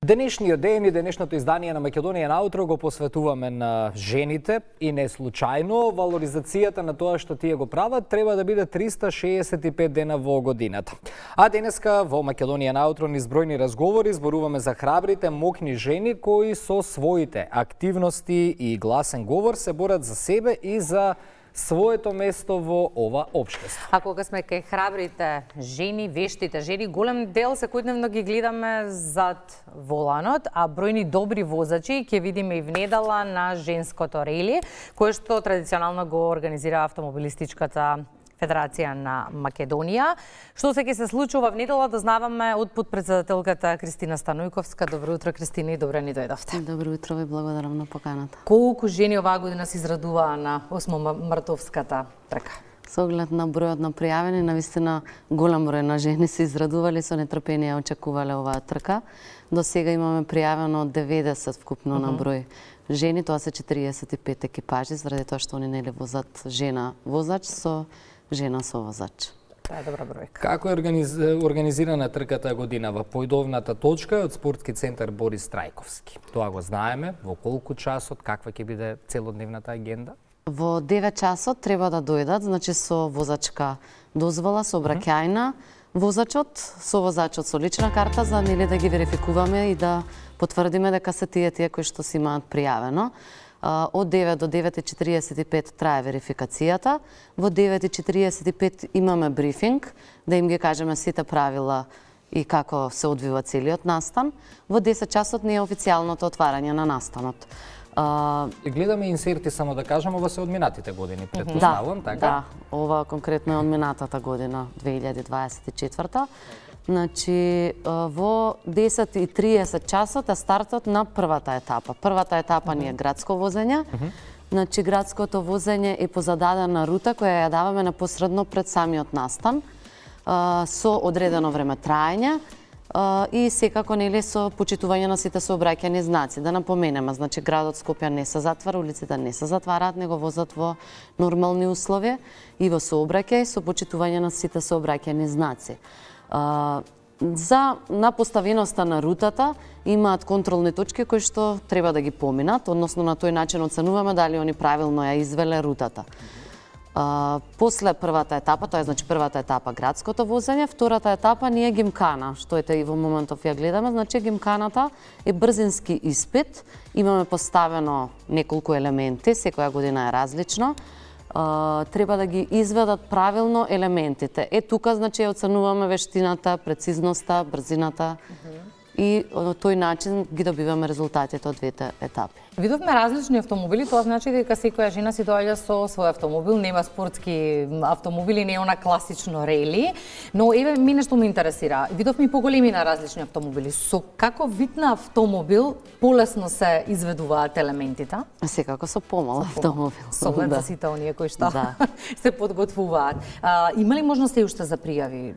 Денешниот ден и денешното издание на Македонија наутро го посветуваме на жените и не случајно валоризацијата на тоа што тие го прават треба да биде 365 дена во годината. А денеска во Македонија наутро низ бројни разговори зборуваме за храбрите, мокни жени кои со своите активности и гласен говор се борат за себе и за своето место во ова општество. А кога сме кај храбрите жени, вештите жени, голем дел секојдневно ги гледаме зад воланот, а бројни добри возачи ќе видиме и внедала на женското рели, кое што традиционално го организира Автомобилистичката Федерација на Македонија. Што се ќе се случува внедела, дознаваме од подпредседателката Кристина Станујковска. Добро утро, Кристина, и добре ни дојдовте. Добро утро, ви благодарам на поканата. Колку жени оваа година се израдуваа на 8-мартовската трка? Со оглед на бројот на пријавени, навистина голем број на жени се израдували, со нетрпение очекувале оваа трка. До сега имаме пријавено 90 вкупно на број жени, тоа се 45 екипажи, заради тоа што они нели возат жена возач со жена совозач. Тоа е добра бројка. Како е организирана трката годинава? Поидовната точка е од спортски центар Борис Трајковски. Тоа го знаеме, во колку часот, каква ќе биде целодневната агенда? Во 9 часот треба да дојдат, значи со возачка дозвола, со обраќајна, возачот, совозачот со лична карта за нели да ги верификуваме и да потврдиме дека се тие кои што си имаат пријавено. Од 9 до 9:45 трае верификацијата. Во 9:45 имаме брифинг, да им ги кажеме сите правила и како се одвива целиот настан. Во 10 часот не е официјалното отварање на настанот. Гледаме инсерти, само да кажам, ова се од минатите години, претпоставувам, така? Да, ова конкретно е од минатата година, 2024. Значи, во 10:30 часот е стартот на првата етапа. Првата етапа ни е градско возење. Значи, градското возење е по зададена рута која ја даваме непосредно пред самиот настан, со одредено време траење и секако нели со почитување на сите сообраќајни знаци. Да напоменеме, значи градот Скопје не се затвара, улиците не се затвараат, него возат во нормални услови и во сообраќај со почитување на сите сообраќајни знаци. На поставеноста на рутата имаат контролни точки кои што треба да ги поминат, односно на тој начин оценуваме дали они правилно ја извеле рутата. После првата етапа, тоа е значи првата етапа градското возење, втората етапа ни е гимкана, што ете и во моментов ја гледаме, значи гимканата е брзински испит, имаме поставено неколку елементи, секоја година е различно. Треба да ги изведат правилно елементите. Тука значи оценуваме вештината, прецизноста, брзината и на тој начин ги добиваме резултатите од двете етапи. Видовме различни автомобили, тоа значи дека секоја жена си доаѓа со свој автомобил, нема спортски автомобили, не е она класично рели, но еве мене што ме интересира, видовме и поголеми на различни автомобили. Со каков вид на автомобил полесно се изведуваат елементите? Секако со помал автомобил. Со оглед за сите оние кои што се подготвуваат. Има ли можност и уште за пријави?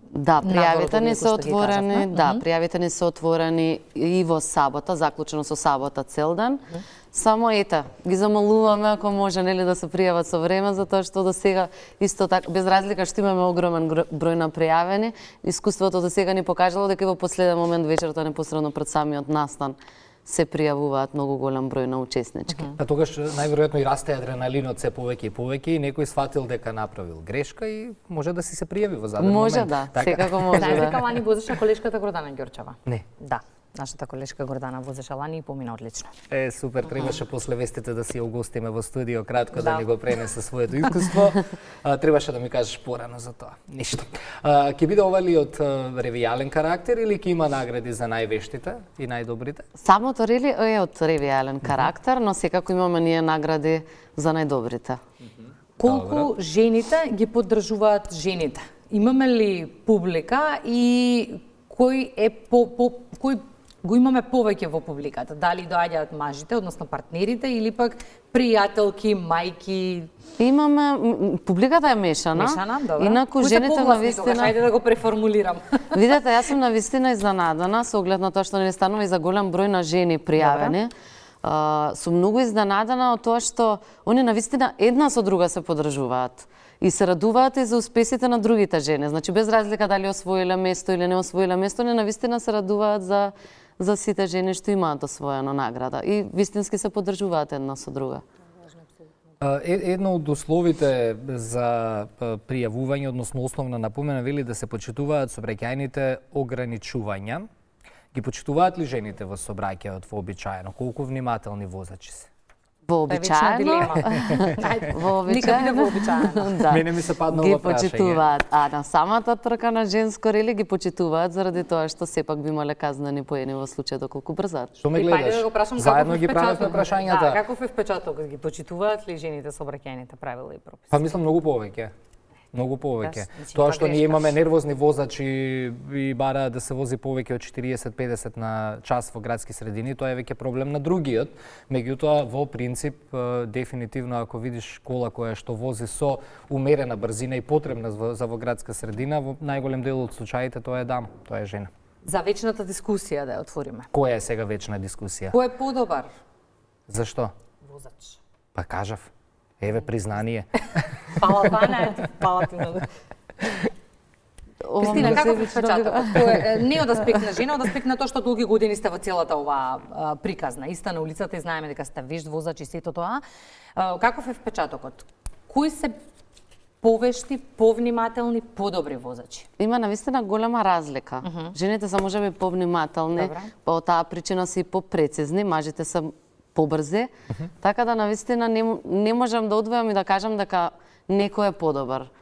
Да, пријавите не се отворени, пријавите не се отворени и во сабота, заклучено со сабота цел ден. Само ета, ги замолуваме ако може нели да се пријават со време, затоа што до сега исто така, без разлика што имаме огромен број на пријавени, искуството до сега ни покажало дека во последен момент вечерта непосредно пред самиот настан се пријавуваат многу голем број на учеснички. А тогаш најверојатно и расте адреналинот се повеќе и повеќе и некој сфатил дека направил грешка и може да си се пријави во заден момент. Може да, секако може да. Знаеш дека лани возеше колешката Гордана Ѓорчева? Не. Да. Нашата колешка Гордана возеше лани и помина одлично. Супер, требаше после вестите да си ја угостиме во студио кратко да ни го пренесе своето искуство. Требаше да ми кажеш порано за тоа. Ништо. Ќе биде ова ли од ревијален карактер или ќе има награди за највештите и најдобрите? Самото рели е од ревијален карактер, но секако имаме ние награди за најдобрите. Колку жените ги поддржуваат жените? Имаме ли публика и кој е кој го имаме повеќе во публиката? Дали доаѓаат мажите, односно партнерите, или пак пријателки, мајки? Имаме, публиката е мешана. Мешана, добро. Инаку жените навистина... Хајде да го преформулирам. Видете, јас сум навистина изненадана, со оглед на тоа што не станува и за голем број на жени пријавени. Сум многу изненадана од тоа што они навистина една со друга се поддржуваат. И се радуваат и за успесите на другите жени. Значи, без разлика дали освоиле место или не освоиле место, они навистина се радуваат за за сите жени што имаат освоена награда и вистински се поддржуваат една со друга. Едно од условите за пријавување, односно основна напомена, вели да се почитуваат сообраќајните ограничувања. Ги почитуваат ли жените во сообраќајот вообичаено? Колку внимателни возачи се? Вообичаено, да. Мене ми се падна ги ова прашање. почитуваат, а на самата трка на женско рели ги почитуваат заради тоа што сепак би имале казнени поени во случај доколку брзаат. Што ме гледаш? Заедно ги правевме прашањата. Да, каков е впечаток? Ги почитуваат ли жените сообраќајните правила и прописи? Па мислам многу повеќе. Многу повеќе. Значи, Тоа што ние имаме нервозни возачи и бараат да се вози повеќе од 40-50 на час во градски средини, тоа е веќе проблем на другиот. Меѓутоа, во принцип, дефинитивно, ако видиш кола која што вози со умерена брзина и потребна за во градска средина, во најголем дел од случаите тоа е дам, тоа е жена. За вечната дискусија да ја отвориме. Која е сега вечна дискусија? Кој е подобар Зашто? возач? Па кажав. Еве признание. Фала Бана, фала ти многу. Кристина, каков е впечаток? Не од аспект на жена, од аспект на тоа што долги години сте во целата оваа приказна. Иста на улицата и знаеме дека сте вежд возач и сето тоа. Каков е впечатокот? Кои се повешти, повнимателни, подобри возачи? Има навистина голема разлика. Жените се можеби повнимателни, па од таа причина се и попрецизни, мажите се побрзи, така да навистина не можам да одвојам и да кажам дека некој е подобар.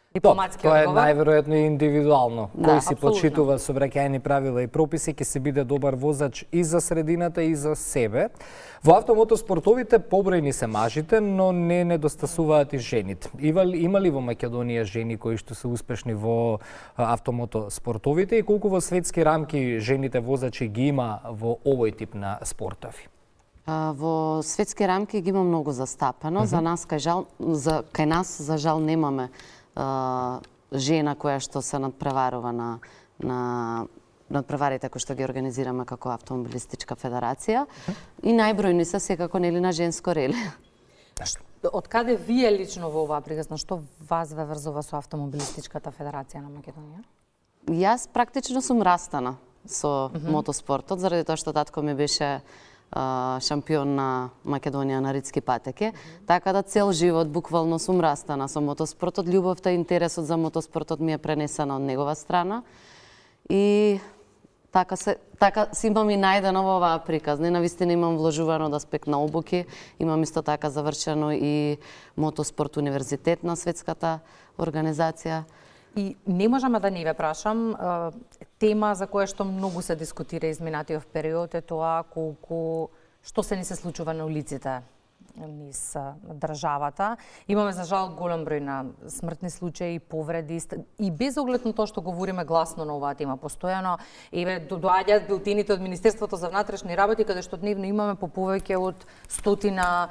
Дипломатски Тоа е одговор. најверојатно и индивидуално. Да, Кој си апсолутно. почитува сообраќајни правила и прописи ќе се биде добар возач и за средината и за себе. Во автомотоспортовите побројни се мажите, но не недостасуваат и жените. Има ли во Македонија жени кои што се успешни во автомотоспортовите и колку во светски рамки жените возачи ги има во овој тип на спортови? Во светски рамки ги има многу застапено. За нас кај нас за жал немаме жена која што се надпреварува на надпреварите кои што ги организираме како автомобилистичка федерација и најбројни се секако нели на женско реле. Од каде вие лично во оваа приказна, што вас ве врзува со автомобилистичката федерација на Македонија? Јас практично сум растана со мотоспортот заради тоа што татко ми беше шампион на Македонија на ридски патеки, така да цел живот буквално сум растана со мотоспортот. Љубовта и интересот за мотоспортот ми е пренесена од негова страна и така си имам и најдено во оваа приказна. И навистина имам вложувано од аспект на обуки, имам исто така завршено и мотоспорт универзитет на светската организација. И не можам да не ве прашам, тема за која што многу се дискутира изминатиот период е тоа што се ни се случува на улиците низ државата. Имаме за жал голем број на смртни случаи, повреди и без оглед на тоа што говориме гласно на оваа тема постојано, еве доаѓаат билтините од Министерството за внатрешни работи каде што дневно имаме по повеќе од 100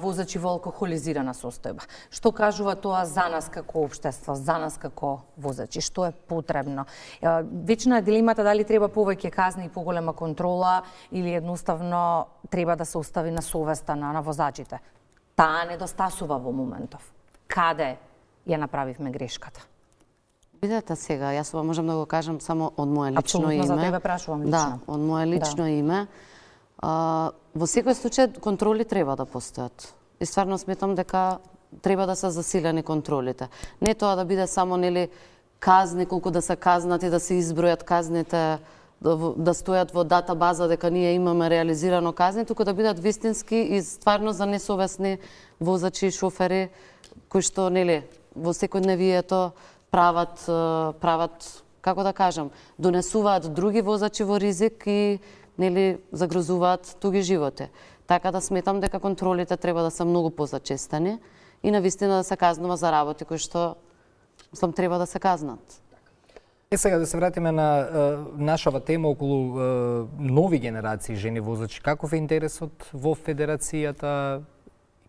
возачи во алкохолизирана состојба. Што кажува тоа за нас како општество, за нас како возачи, што е потребно? Вечна е дилемата дали треба повеќе казни и поголема контрола или едноставно треба да се остави на совеста на возачите. Таа недостасува во моментов. Каде ја направивме грешката? Видете сега, јас ова можам да го кажам само од мое лично Апсолутно, име. за тебе прашувам лично. Да, од мое лично име. Во секој случај контроли треба да постојат. И стварно сметам дека треба да се засилени контролите. Не тоа да биде само нели казни, колку да се казнати, да се избројат казните, да стојат во дата база дека ние имаме реализирано казни, туку да бидат вистински и стварно за несовесни возачи и шофери кои што нели во секојдневието прават како да кажам, донесуваат други возачи во ризик и нели загрозуваат туги животи. Така да сметам дека контролите треба да се многу позачестени и навистина да се казнува за работи кои што мислам треба да се казнат. Сега да се вратиме на нашава тема околу нови генерации жени возачи. Каков е интересот во федерацијата?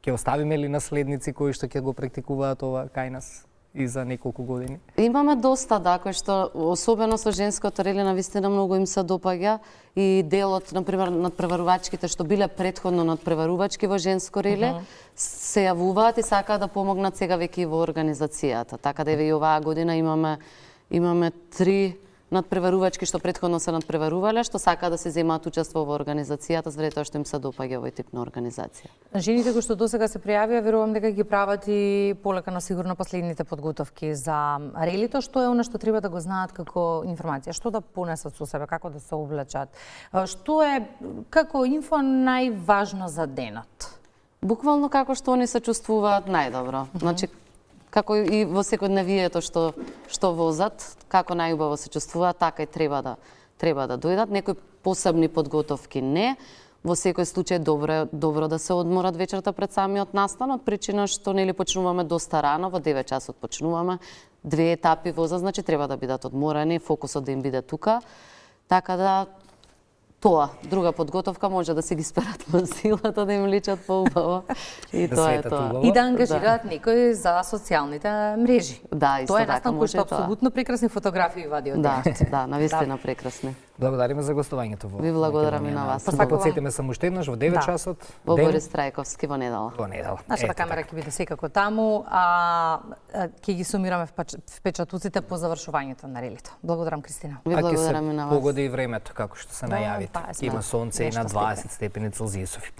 Ќе оставиме ли наследници кои што ќе го практикуваат ова кај нас и за неколку години? Имаме доста, да, кои што особено со женското реле навистина многу им се допаѓа и делот, например, надпреварувачките што биле претходно надпреварувачки во женско реле, се јавуваат и сакаат да помогнат сега веќе и во организацијата. Така да еве и оваа година имаме 3 надпреварувачки што претходно се надпреварувале, што сакаат да се земаат учество во организацијата заради тоа што им се допаѓа овој тип на организација. Жените кои што досега се пријавија, верувам дека ги прават и полека на сигурно последните подготовки за релито. Што е она што треба да го знаат како информација? Што да понесат со себе, како да се облечат? Што е како инфо најважно за денот? Буквално како што они се чувствуваат најдобро. Значи, како и во секојдневието што возат, како најубаво се чувствуваат, така и треба да дојдат. Некои посебни подготовки не. Во секој случај добро да се одморат вечерта пред самиот настан, од причина што нели почнуваме доста рано, во 9 часот почнуваме, 2 етапи воза, значи треба да бидат одморени, фокусот да им биде тука. Така да тоа, друга подготовка може да се ги сперат мазилата, да им личат поубаво. И Да тоа е светат тоа. убаво. И да ангажираат некој за социјалните мрежи. Да, исто Тоа е така настан кој може што тоа. апсолутно прекрасни фотографии вади од Да, денот. да, навистина прекрасни. Благодариме за гостувањето во Ви благодарам и Македонија на вас. Па подсетиме само уште еднаш во 9 Да. часот Во ден Борис Трајковски во недела. во недела. Нашата Ете камера така. ќе биде секако таму, а ќе ги сумираме впечатуците по завршувањето на релито. Благодарам, Кристина. Ви А ќе благодарам и на се вас. погоди и времето, како што се најавите. па, Има сме сонце и нешто на 20 степени Целзиусови.